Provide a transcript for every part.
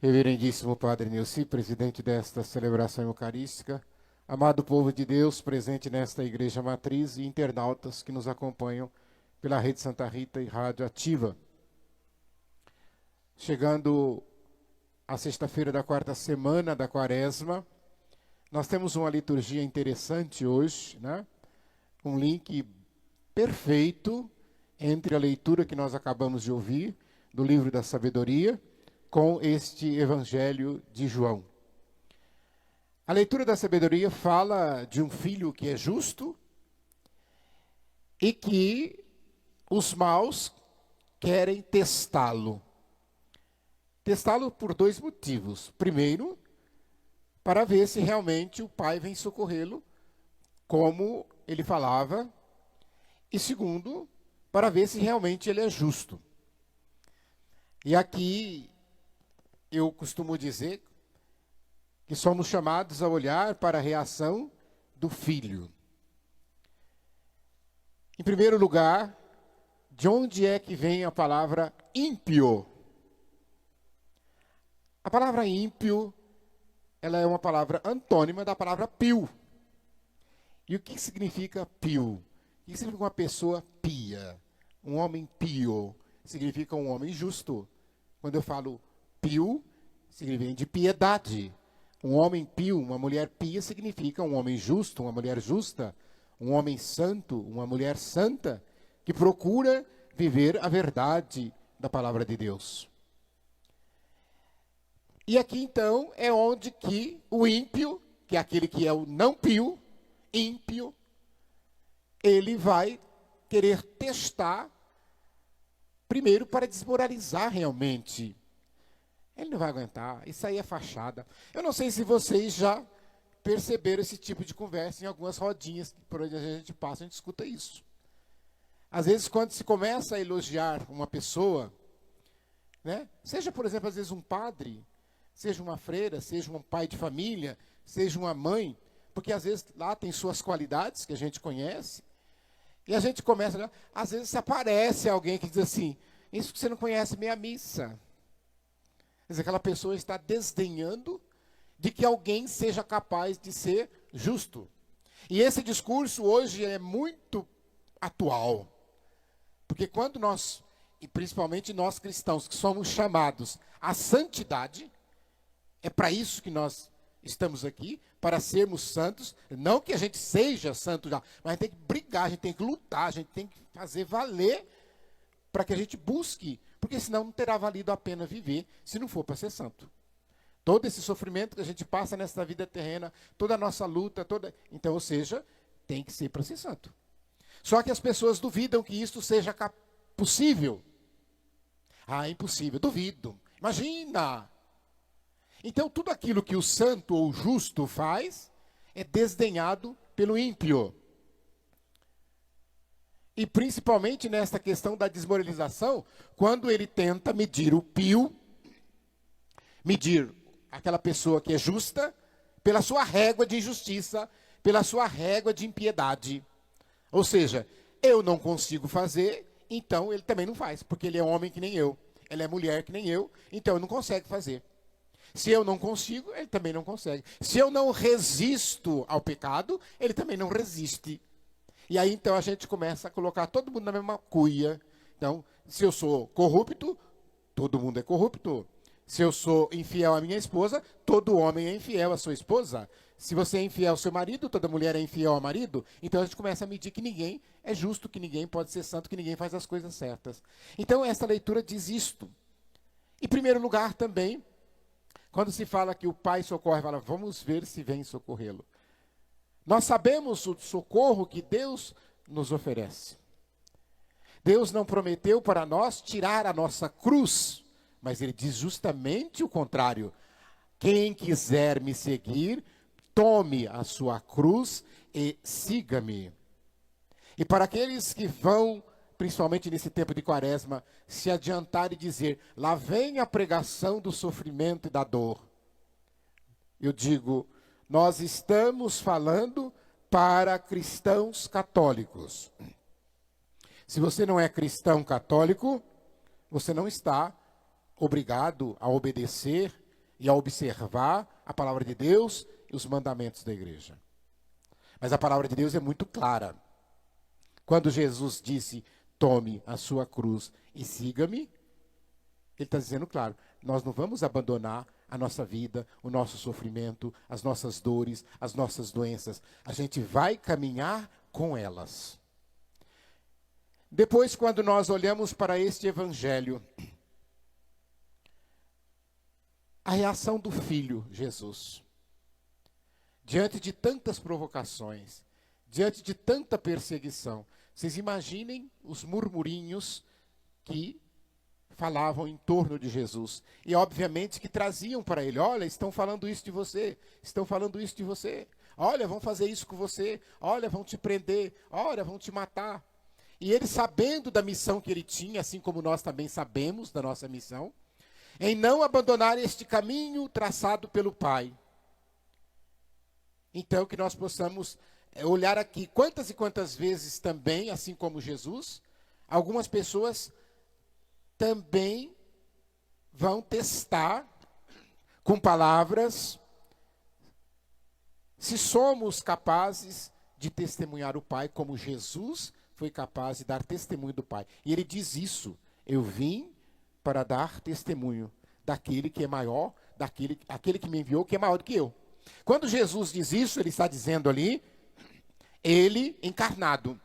Reverendíssimo Padre Nilci, presidente desta celebração eucarística, amado povo de Deus presente nesta Igreja Matriz e internautas que nos acompanham pela Rede Santa Rita e Rádio Ativa. Chegando à sexta-feira da quarta semana da Quaresma, nós temos uma liturgia interessante hoje, né? Um link perfeito entre a leitura que nós acabamos de ouvir do livro da Sabedoria com este Evangelho de João. A leitura da Sabedoria fala de um filho que é justo e que os maus querem testá-lo. Testá-lo por dois motivos. Primeiro, para ver se realmente o pai vem socorrê-lo, como ele falava. E segundo, para ver se realmente ele é justo. E aqui eu costumo dizer que somos chamados a olhar para a reação do filho. Em primeiro lugar, de onde é que vem a palavra ímpio? A palavra ímpio, ela é uma palavra antônima da palavra pio. E o que significa pio? O que significa uma pessoa pia? Um homem pio significa um homem justo. Quando eu falo pio, significa de piedade. Um homem pio, uma mulher pia, significa um homem justo, uma mulher justa, um homem santo, uma mulher santa, que procura viver a verdade da palavra de Deus. E aqui então é onde que o ímpio, que é aquele que é o não pio, ímpio, ele vai querer testar, primeiro para desmoralizar realmente. Ele não vai aguentar, isso aí é fachada. Eu não sei se vocês já perceberam esse tipo de conversa em algumas rodinhas por onde a gente passa, a gente escuta isso. Às vezes, quando se começa a elogiar uma pessoa, né, seja, por exemplo, às vezes um padre, seja uma freira, seja um pai de família, seja uma mãe, porque às vezes lá tem suas qualidades que a gente conhece, e a gente começa, às vezes aparece alguém que diz assim, isso que você não conhece minha missa. Quer dizer, aquela pessoa está desdenhando de que alguém seja capaz de ser justo. E esse discurso hoje é muito atual. Porque quando nós, e principalmente nós cristãos, que somos chamados à santidade, é para isso que nós estamos aqui, para sermos santos. Não que a gente seja santo já, mas a gente tem que brigar, a gente tem que lutar, a gente tem que fazer valer para que a gente busque, porque senão não terá valido a pena viver se não for para ser santo. Todo esse sofrimento que a gente passa nessa vida terrena, toda a nossa luta, então, ou seja, tem que ser para ser santo. Só que as pessoas duvidam que isso seja possível. Ah, impossível, duvido. Imagina! Então, tudo aquilo que o santo ou o justo faz é desdenhado pelo ímpio. E principalmente nesta questão da desmoralização, quando ele tenta medir o pio, medir aquela pessoa que é justa, pela sua régua de injustiça, pela sua régua de impiedade. Ou seja, eu não consigo fazer, então ele também não faz, porque ele é homem que nem eu, ele é mulher que nem eu, então ele não consegue fazer. Se eu não consigo, ele também não consegue. Se eu não resisto ao pecado, ele também não resiste. E aí, então, a gente começa a colocar todo mundo na mesma cuia. Então, se eu sou corrupto, todo mundo é corrupto. Se eu sou infiel à minha esposa, todo homem é infiel à sua esposa. Se você é infiel ao seu marido, toda mulher é infiel ao marido. Então, a gente começa a medir que ninguém é justo, que ninguém pode ser santo, que ninguém faz as coisas certas. Então, essa leitura diz isto. Em primeiro lugar, também, quando se fala que o pai socorre, fala, vamos ver se vem socorrê-lo. Nós sabemos o socorro que Deus nos oferece. Deus não prometeu para nós tirar a nossa cruz, mas ele diz justamente o contrário. Quem quiser me seguir, tome a sua cruz e siga-me. E para aqueles que vão, principalmente nesse tempo de Quaresma, se adiantar e dizer, lá vem a pregação do sofrimento e da dor. Eu digo, nós estamos falando para cristãos católicos. Se você não é cristão católico, você não está obrigado a obedecer e a observar a palavra de Deus e os mandamentos da igreja. Mas a palavra de Deus é muito clara. Quando Jesus disse, tome a sua cruz e siga-me, ele está dizendo claro, nós não vamos abandonar a nossa vida, o nosso sofrimento, as nossas dores, as nossas doenças. A gente vai caminhar com elas. Depois, quando nós olhamos para este evangelho, a reação do Filho, Jesus, diante de tantas provocações, diante de tanta perseguição, vocês imaginem os murmurinhos que falavam em torno de Jesus. E obviamente que traziam para ele, olha, estão falando isso de você, estão falando isso de você. Olha, vão fazer isso com você, olha, vão te prender, olha, vão te matar. E ele, sabendo da missão que ele tinha, assim como nós também sabemos da nossa missão, em não abandonar este caminho traçado pelo Pai. Então, que nós possamos olhar aqui, quantas e quantas vezes também, assim como Jesus, algumas pessoas também vão testar com palavras se somos capazes de testemunhar o Pai como Jesus foi capaz de dar testemunho do Pai. E ele diz isso, eu vim para dar testemunho daquele que é maior, aquele que me enviou, que é maior do que eu. Quando Jesus diz isso, ele está dizendo ali, ele encarnado,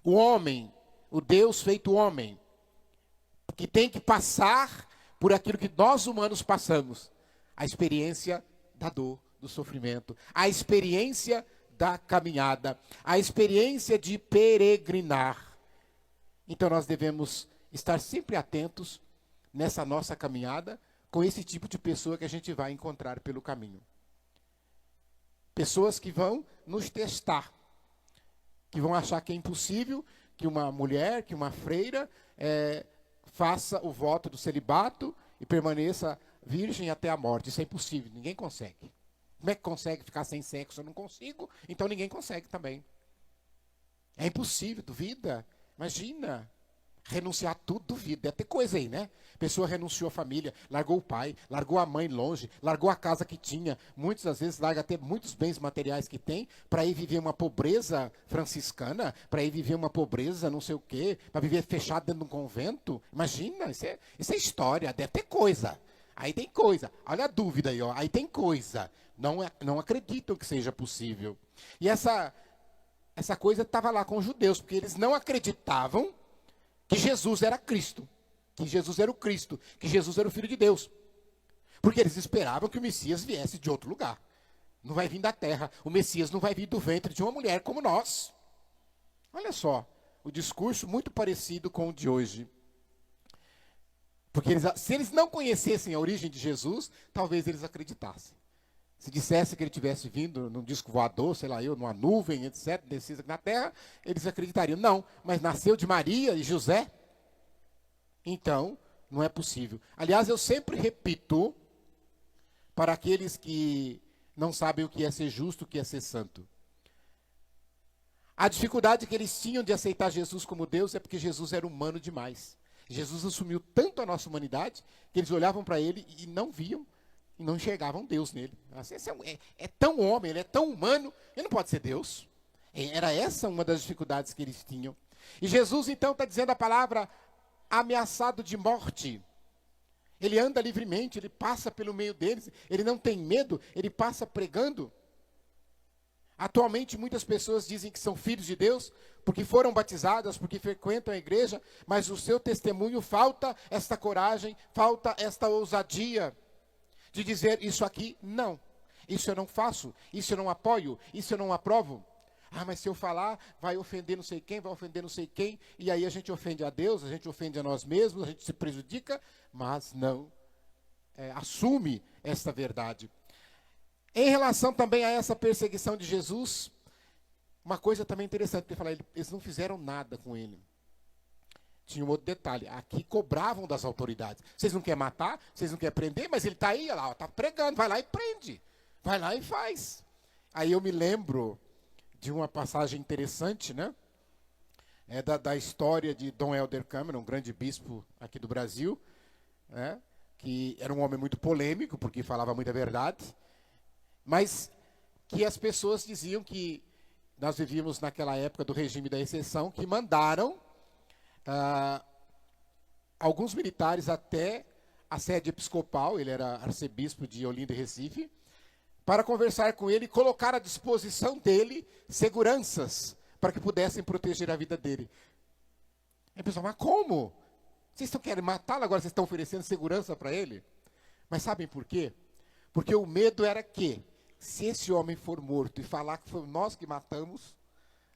o homem, o Deus feito homem, que tem que passar por aquilo que nós humanos passamos, a experiência da dor, do sofrimento, a experiência da caminhada, a experiência de peregrinar. Então nós devemos estar sempre atentos nessa nossa caminhada com esse tipo de pessoa que a gente vai encontrar pelo caminho. Pessoas que vão nos testar, que vão achar que é impossível que uma mulher, que uma freira faça o voto do celibato e permaneça virgem até a morte. Isso é impossível, ninguém consegue. Como é que consegue ficar sem sexo? Eu não consigo, então ninguém consegue também. É impossível, duvida. Imagina, renunciar a tudo, duvida. Deve ter coisa aí, né? A pessoa renunciou à família, largou o pai, largou a mãe longe, largou a casa que tinha. Muitas das vezes larga até muitos bens materiais que tem para ir viver uma pobreza franciscana, para ir viver uma pobreza não sei o quê, para viver fechado dentro de um convento. Imagina, isso é história, deve ter coisa. Aí tem coisa. Olha a dúvida aí, ó. Aí tem coisa. Não acreditam que seja possível. E essa coisa estava lá com os judeus, porque eles não acreditavam que Jesus era Cristo, que Jesus era o Cristo, que Jesus era o Filho de Deus. Porque eles esperavam que o Messias viesse de outro lugar. Não vai vir da terra. O Messias não vai vir do ventre de uma mulher como nós. Olha só, o discurso muito parecido com o de hoje. Porque se eles não conhecessem a origem de Jesus, talvez eles acreditassem. Se dissesse que ele tivesse vindo num disco voador, sei lá eu, numa nuvem, etc., descido aqui na terra, eles acreditariam. Não, mas nasceu de Maria e José? Então, não é possível. Aliás, eu sempre repito, para aqueles que não sabem o que é ser justo, o que é ser santo. A dificuldade que eles tinham de aceitar Jesus como Deus é porque Jesus era humano demais. Jesus assumiu tanto a nossa humanidade, que eles olhavam para ele e não viam, e não enxergavam Deus nele. É tão homem, ele é tão humano, ele não pode ser Deus. Era essa uma das dificuldades que eles tinham. E Jesus então está dizendo a palavra ameaçado de morte. Ele anda livremente, ele passa pelo meio deles, ele não tem medo, ele passa pregando. Atualmente muitas pessoas dizem que são filhos de Deus, porque foram batizadas, porque frequentam a igreja, mas o seu testemunho falta esta coragem, falta esta ousadia de dizer isso aqui, não. Isso eu não faço, isso eu não apoio, isso eu não aprovo. Ah, mas se eu falar, vai ofender não sei quem, vai ofender não sei quem, e aí a gente ofende a Deus, a gente ofende a nós mesmos, a gente se prejudica, mas não assume esta verdade. Em relação também a essa perseguição de Jesus, uma coisa também interessante, porque eles não fizeram nada com ele. Tinha um outro detalhe, aqui cobravam das autoridades. Vocês não querem matar, vocês não querem prender, mas ele está aí, olha lá, está pregando, vai lá e prende. Vai lá e faz. Aí eu me lembro de uma passagem interessante, né? Da história de Dom Helder Câmara, um grande bispo aqui do Brasil, né? que era um homem muito polêmico, porque falava muita verdade, mas que as pessoas diziam que nós vivíamos naquela época do regime da exceção, que mandaram alguns militares até a sede episcopal, ele era arcebispo de Olinda e Recife, para conversar com ele e colocar à disposição dele seguranças para que pudessem proteger a vida dele. Aí o pessoal, mas como? Vocês estão querendo matá-lo, agora vocês estão oferecendo segurança para ele? Mas sabem por quê? Porque o medo era que, se esse homem for morto e falar que foi nós que matamos,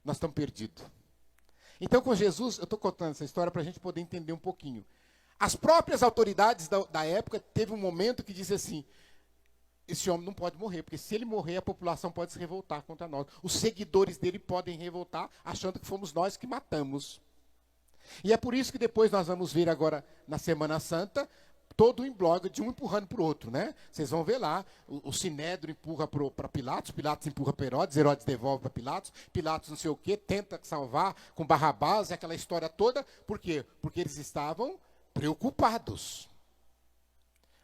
nós estamos perdidos. Então, com Jesus, eu estou contando essa história para a gente poder entender um pouquinho. As próprias autoridades da época, teve um momento que disse assim, esse homem não pode morrer, porque se ele morrer, a população pode se revoltar contra nós. Os seguidores dele podem revoltar, achando que fomos nós que matamos. E é por isso que depois nós vamos ver agora, na Semana Santa, todo o imbróglio de um empurrando para o outro, né? Vocês vão ver lá, o Sinédrio empurra para Pilatos, Pilatos empurra para Herodes, Herodes devolve para Pilatos, Pilatos não sei o quê, tenta salvar com Barrabás, aquela história toda. Por quê? Porque eles estavam preocupados.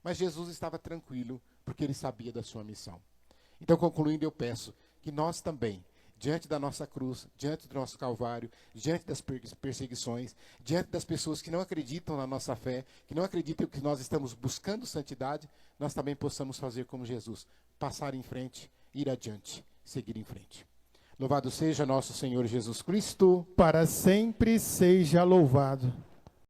Mas Jesus estava tranquilo, porque ele sabia da sua missão. Então, concluindo, eu peço que nós também, diante da nossa cruz, diante do nosso Calvário, diante das perseguições, diante das pessoas que não acreditam na nossa fé, que não acreditam que nós estamos buscando santidade, nós também possamos fazer como Jesus, passar em frente, ir adiante, seguir em frente. Louvado seja nosso Senhor Jesus Cristo. Para sempre seja louvado.